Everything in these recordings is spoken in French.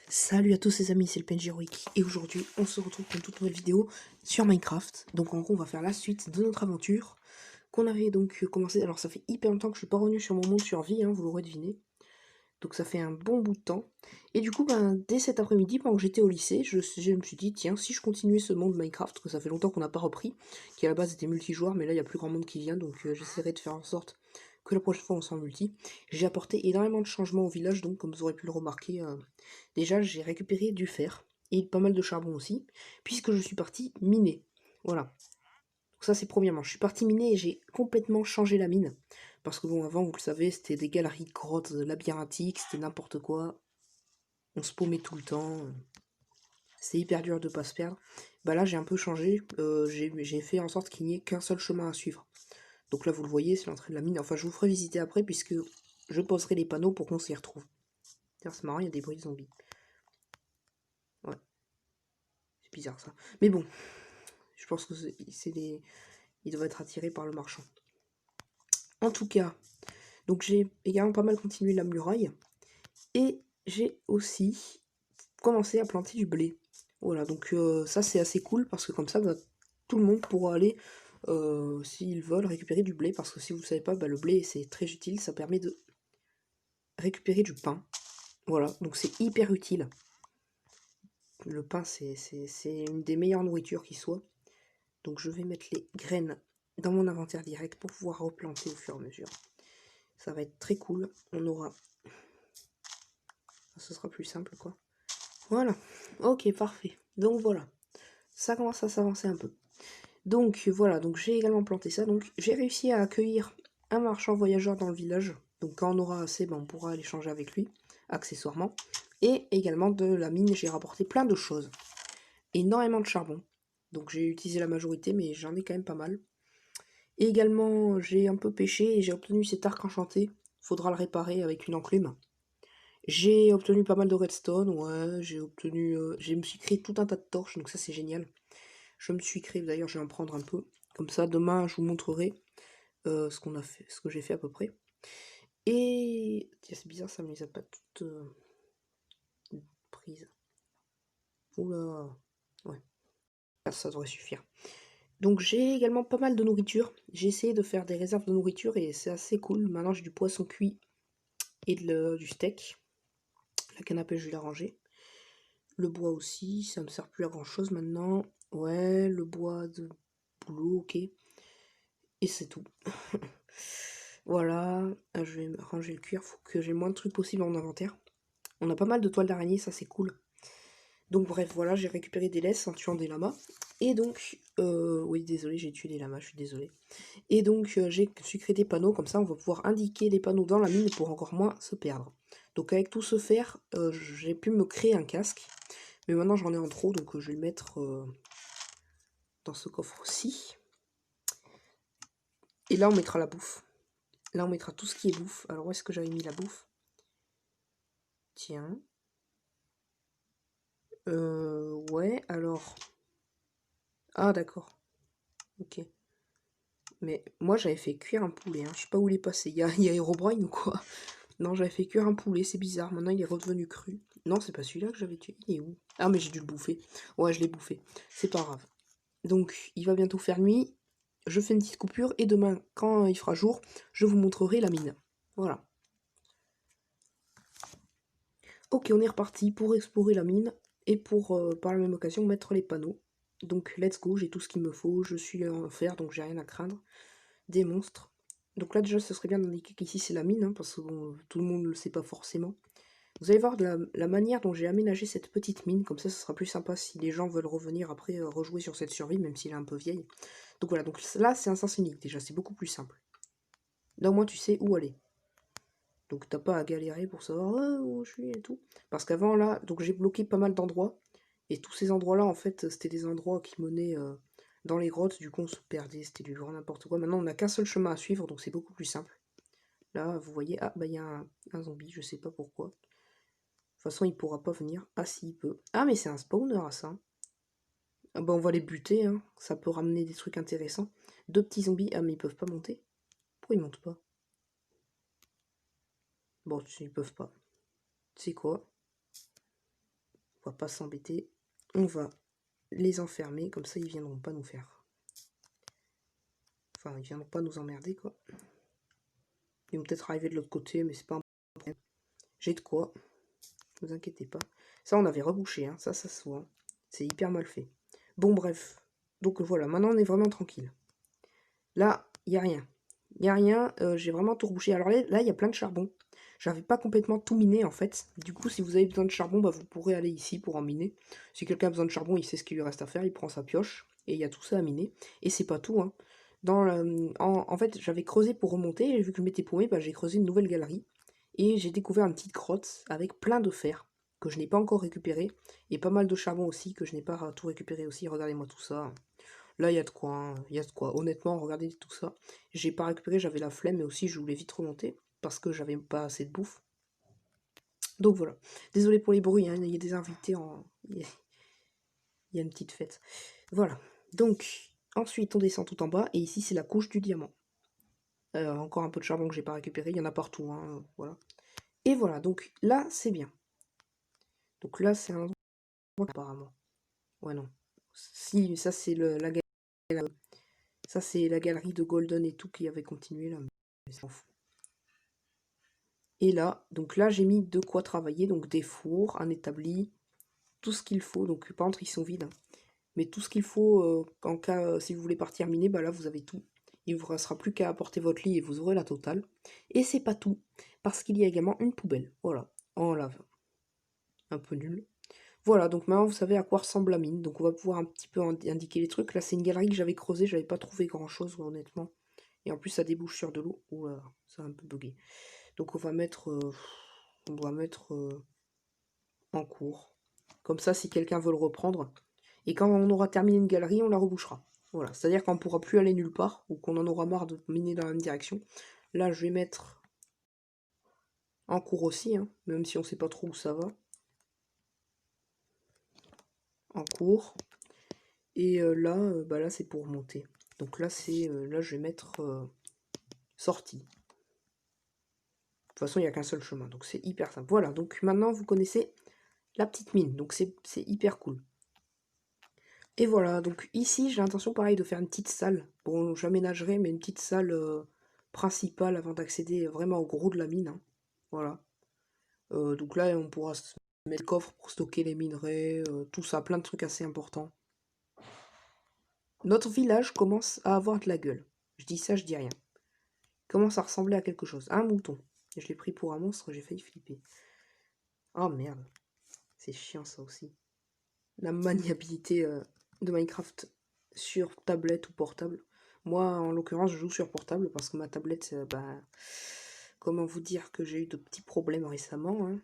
Salut à tous les amis, c'est le PNJ Heroic et aujourd'hui on se retrouve pour une toute nouvelle vidéo sur Minecraft. Donc en gros on va faire la suite de notre aventure qu'on avait donc commencé. Alors ça fait hyper longtemps que je suis pas revenu sur mon monde survie, vous l'aurez deviné. Donc ça fait un bon bout de temps. Et du coup dès cet après-midi, pendant que j'étais au lycée, je me suis dit tiens, si je continuais ce monde Minecraft, que ça fait longtemps qu'on n'a pas repris, qui à la base était multijoueur, mais là il y a plus grand monde qui vient, donc j'essaierai de faire en sorte que la prochaine fois on s'en multi. J'ai apporté énormément de changements au village, donc comme vous aurez pu le remarquer, déjà j'ai récupéré du fer, et pas mal de charbon aussi, puisque je suis parti miner. Voilà. Donc ça c'est premièrement, je suis parti miner et j'ai complètement changé la mine. Parce que bon, avant, vous le savez, c'était des galeries de grottes labyrinthiques, c'était n'importe quoi. On se paumait tout le temps. C'est hyper dur de pas se perdre. Bah là, j'ai un peu changé. J'ai fait en sorte qu'il n'y ait qu'un seul chemin à suivre. Donc là, vous le voyez, c'est l'entrée de la mine. Enfin, je vous ferai visiter après, puisque je poserai les panneaux pour qu'on s'y retrouve. C'est marrant, il y a des bruits de zombies. Ouais, c'est bizarre ça. Mais bon, je pense que il doit être attiré par le marchand. En tout cas, donc j'ai également pas mal continué la muraille. Et j'ai aussi commencé à planter du blé. Voilà, donc ça c'est assez cool parce que comme ça, tout le monde pourra aller, s'ils veulent, récupérer du blé. Parce que si vous ne savez pas, le blé c'est très utile, ça permet de récupérer du pain. Voilà, donc c'est hyper utile. Le pain c'est une des meilleures nourritures qui soit. Donc je vais mettre les graines dans mon inventaire direct pour pouvoir replanter au fur et à mesure. Ça va être très cool. On aura... Ce sera plus simple quoi. Voilà. Ok, parfait. Donc voilà. Ça commence à s'avancer un peu. Donc voilà, donc j'ai également planté ça. Donc j'ai réussi à accueillir un marchand voyageur dans le village. Donc quand on aura assez, on pourra aller changer avec lui, accessoirement. Et également de la mine, j'ai rapporté plein de choses. Énormément de charbon. Donc j'ai utilisé la majorité, mais j'en ai quand même pas mal. Et également, j'ai un peu pêché et j'ai obtenu cet arc enchanté. Faudra le réparer avec une enclume. J'ai obtenu pas mal de redstone, ouais, j'ai obtenu... je me suis créé tout un tas de torches, donc ça c'est génial. Je me suis créé, d'ailleurs je vais en prendre un peu. Comme ça, demain je vous montrerai ce qu'on a fait, ce que j'ai fait à peu près. Et... Tiens, c'est bizarre, ça me les a pas toutes prises. Oula, ouais, ça devrait suffire. Donc j'ai également pas mal de nourriture. J'ai essayé de faire des réserves de nourriture et c'est assez cool. Maintenant j'ai du poisson cuit et du steak. La canne à pêche, je vais la ranger. Le bois aussi, ça me sert plus à grand chose maintenant. Ouais, le bois de boulot, ok. Et c'est tout. Voilà, je vais ranger le cuir, faut que j'ai le moins de trucs possible en inventaire. On a pas mal de toiles d'araignée, ça c'est cool. Donc bref, voilà, j'ai récupéré des laisses en tuant des lamas. Et donc, oui, désolé, j'ai tué des lamas, je suis désolé. Et donc, j'ai créé des panneaux, comme ça on va pouvoir indiquer les panneaux dans la mine pour encore moins se perdre. Donc avec tout ce fer, j'ai pu me créer un casque. Mais maintenant j'en ai en trop, donc je vais le mettre dans ce coffre-ci. Et là on mettra la bouffe. Là on mettra tout ce qui est bouffe. Alors où est-ce que j'avais mis la bouffe? Tiens. Ouais, alors... Ah d'accord, ok. Mais moi j'avais fait cuire un poulet, je sais pas où il est passé. Il y a Herobrine ou quoi? Non, j'avais fait cuire un poulet, c'est bizarre. Maintenant il est redevenu cru. Non, c'est pas celui-là que j'avais tué. Il est où? Ah mais j'ai dû le bouffer. Ouais, je l'ai bouffé. C'est pas grave. Donc il va bientôt faire nuit. Je fais une petite coupure et demain, quand il fera jour, je vous montrerai la mine. Voilà. Ok, on est reparti pour explorer la mine et pour, par la même occasion, mettre les panneaux. Donc let's go, j'ai tout ce qu'il me faut, je suis en fer, donc j'ai rien à craindre. Des monstres. Donc là déjà, ce serait bien d'indiquer qu'ici c'est la mine, parce que bon, tout le monde ne le sait pas forcément. Vous allez voir la manière dont j'ai aménagé cette petite mine, comme ça ce sera plus sympa si les gens veulent revenir après rejouer sur cette survie, même s'il est un peu vieille. Donc voilà, donc là c'est un sens unique déjà, c'est beaucoup plus simple. Là au moins tu sais où aller. Donc t'as pas à galérer pour savoir où je suis et tout. Parce qu'avant là, donc j'ai bloqué pas mal d'endroits. Et tous ces endroits là en fait c'était des endroits qui menaient dans les grottes. Du coup on se perdait, c'était du grand n'importe quoi. Maintenant on n'a qu'un seul chemin à suivre donc c'est beaucoup plus simple. Là vous voyez, ah bah il y a un zombie, je sais pas pourquoi. De toute façon il pourra pas venir. Ah si il peut. Ah mais c'est un spawner à ça. Ah bah on va les buter, ça peut ramener des trucs intéressants. Deux petits zombies, ah mais ils peuvent pas monter. Pourquoi ils montent pas? Bon ils peuvent pas. Tu sais quoi? va pas s'embêter. On va les enfermer, comme ça ils viendront pas nous faire. Enfin, ils viendront pas nous emmerder, quoi. Ils vont peut-être arriver de l'autre côté, mais c'est pas un problème. J'ai de quoi. Ne vous inquiétez pas. Ça, on avait rebouché, hein. Ça se voit. C'est hyper mal fait. Bon, bref. Donc voilà, maintenant on est vraiment tranquille. Là, il n'y a rien. Il n'y a rien, j'ai vraiment tout rebouché. Alors là, il y a plein de charbon. J'avais pas complètement tout miné en fait. Du coup, si vous avez besoin de charbon, bah, vous pourrez aller ici pour en miner. Si quelqu'un a besoin de charbon, il sait ce qu'il lui reste à faire, il prend sa pioche et il y a tout ça à miner. Et c'est pas tout, hein. En fait, j'avais creusé pour remonter et vu que je m'étais paumé, bah, j'ai creusé une nouvelle galerie. Et j'ai découvert une petite grotte avec plein de fer que je n'ai pas encore récupéré. Et pas mal de charbon aussi que je n'ai pas tout récupéré aussi. Regardez-moi tout ça. Là, il y a de quoi, hein, il y a de quoi. Honnêtement, regardez tout ça. J'ai pas récupéré, j'avais la flemme, mais aussi je voulais vite remonter parce que j'avais pas assez de bouffe. Donc voilà. Désolé pour les bruits, hein, il y a des invités en. Il y a une petite fête. Voilà. Donc, ensuite, on descend tout en bas, et ici, c'est la couche du diamant. Encore un peu de charbon que j'ai pas récupéré, il y en a partout, hein, voilà. Et voilà, donc là, c'est bien. Donc là, c'est un endroit apparemment. Ouais, non. Si, ça, c'est la galerie. Ça, c'est la galerie de Golden et tout qui avait continué là. Mais s'en fout. Et là, donc là, j'ai mis de quoi travailler. Donc des fours, un établi, tout ce qu'il faut. Donc par contre, ils sont vides, hein. Mais tout ce qu'il faut, en cas, si vous voulez partir miner, bah là, vous avez tout. Il ne vous restera plus qu'à apporter votre lit et vous aurez la totale. Et c'est pas tout, parce qu'il y a également une poubelle. Voilà, en lave. Un peu nul. Voilà, donc maintenant vous savez à quoi ressemble la mine. Donc on va pouvoir un petit peu indiquer les trucs. Là, c'est une galerie que j'avais creusée, j'avais pas trouvé grand chose, honnêtement. Et en plus, ça débouche sur de l'eau. Oula, ça a un peu bugué. Donc on va mettre, en cours. Comme ça, si quelqu'un veut le reprendre. Et quand on aura terminé une galerie, on la rebouchera. Voilà, c'est-à-dire qu'on ne pourra plus aller nulle part, ou qu'on en aura marre de miner dans la même direction. Là, je vais mettre en cours aussi, hein, même si on ne sait pas trop où ça va. En cours. Et là, bah là c'est pour monter. Donc là, là je vais mettre sortie. De toute façon, il n'y a qu'un seul chemin, donc c'est hyper simple. Voilà, donc maintenant vous connaissez la petite mine, donc c'est hyper cool. Et voilà, donc ici j'ai l'intention pareil de faire une petite salle. Bon, j'aménagerai, mais une petite salle principale avant d'accéder vraiment au gros de la mine, hein. Voilà. Donc là on pourra se mettre le coffre pour stocker les minerais, tout ça, plein de trucs assez importants. Notre village commence à avoir de la gueule. Je dis ça, je dis rien. Il commence à ressembler à quelque chose. Un mouton. Et je l'ai pris pour un monstre, j'ai failli flipper. Oh merde. C'est chiant ça aussi. La maniabilité de Minecraft sur tablette ou portable. Moi, en l'occurrence, je joue sur portable parce que ma tablette, comment vous dire que j'ai eu de petits problèmes récemment, hein.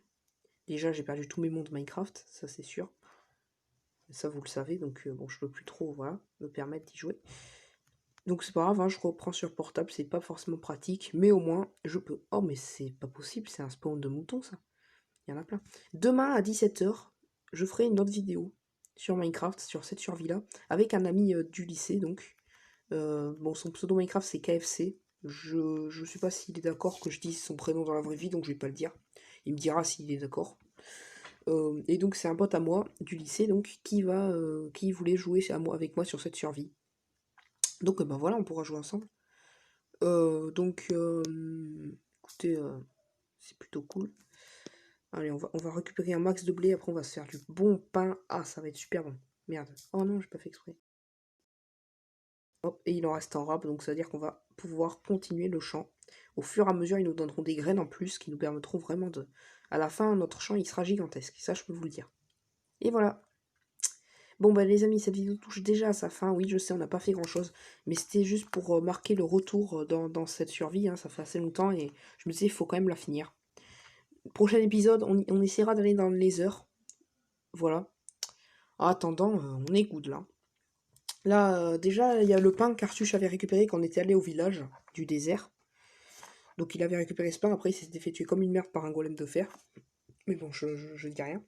Déjà, j'ai perdu tous mes mondes Minecraft, ça c'est sûr. Ça, vous le savez, donc bon, je peux plus trop, voilà, me permettre d'y jouer. Donc c'est pas grave, hein, je reprends sur portable, c'est pas forcément pratique, mais au moins, je peux. Oh, mais c'est pas possible, c'est un spawn de moutons, ça. Il y en a plein. Demain, à 17 h, je ferai une autre vidéo sur Minecraft, sur cette survie-là, avec un ami du lycée, donc. Bon, son pseudo Minecraft, c'est KFC. Je sais pas s'il est d'accord que je dise son prénom dans la vraie vie, donc je vais pas le dire. Il me dira s'il est d'accord. Et donc, c'est un pote à moi, du lycée, donc, qui voulait jouer avec moi sur cette survie. Donc, ben voilà, on pourra jouer ensemble. Écoutez, c'est plutôt cool. Allez, on va récupérer un max de blé, après on va se faire du bon pain. Ah, ça va être super bon. Merde. Oh non, j'ai pas fait exprès. Hop, et il en reste en rab, donc ça veut dire qu'on va pouvoir continuer le champ. Au fur et à mesure, ils nous donneront des graines en plus qui nous permettront vraiment de... À la fin, notre champ, il sera gigantesque. Ça, je peux vous le dire. Et voilà. Bon bah les amis, cette vidéo touche déjà à sa fin. Oui, je sais, on n'a pas fait grand chose, mais c'était juste pour marquer le retour dans cette survie, hein. Ça fait assez longtemps et je me disais, il faut quand même la finir. Prochain épisode, on essaiera d'aller dans les heures. Voilà. En attendant, on est good là. Là, déjà, il y a le pain qu'Arthus avait récupéré quand on était allé au village du désert. Donc il avait récupéré ce pain, après il s'était fait tuer comme une merde par un golem de fer. Mais bon, je dis rien.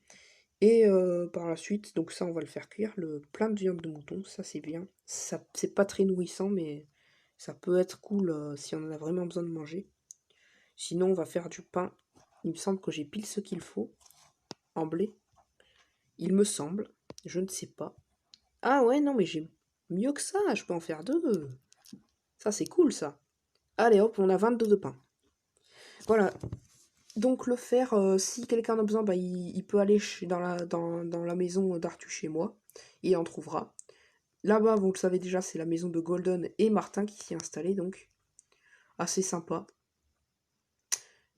Et par la suite, donc ça on va le faire cuire, le plein de viande de mouton, ça c'est bien. Ça, c'est pas très nourrissant, mais ça peut être cool si on en a vraiment besoin de manger. Sinon on va faire du pain. Il me semble que j'ai pile ce qu'il faut en blé. Il me semble. Je ne sais pas. Ah ouais, non, mais j'ai mieux que ça. Je peux en faire 2. Ça, c'est cool, ça. Allez, hop, on a 22 de pain. Voilà. Donc, le fer, si quelqu'un en a besoin, bah, il peut aller dans la maison d'Arthur chez moi. Et il en trouvera. Là-bas, vous le savez déjà, c'est la maison de Golden et Martin qui s'y est installé, donc assez sympa.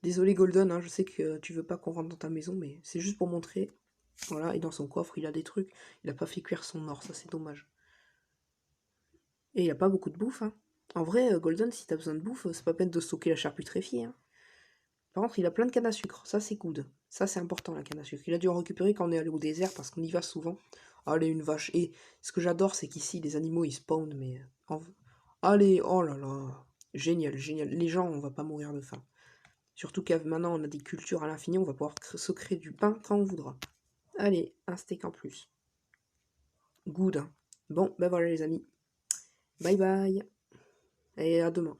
Désolé Golden, hein, je sais que tu veux pas qu'on rentre dans ta maison, mais c'est juste pour montrer. Voilà, et dans son coffre, il a des trucs. Il a pas fait cuire son or, ça c'est dommage. Et il a pas beaucoup de bouffe, hein. En vrai, Golden, si t'as besoin de bouffe, c'est pas peine de stocker la charcuterie, hein. Par contre, il a plein de canne à sucre, ça c'est good. Ça c'est important la canne à sucre. Il a dû en récupérer quand on est allé au désert parce qu'on y va souvent. Allez, une vache. Et ce que j'adore, c'est qu'ici, les animaux ils spawnent, mais. Allez, oh là là. Génial, génial. Les gens, on va pas mourir de faim. Surtout qu'à maintenant on a des cultures à l'infini, on va pouvoir se créer du pain quand on voudra. Allez, un steak en plus. Good, hein. Bon, ben voilà les amis. Bye bye. Et à demain.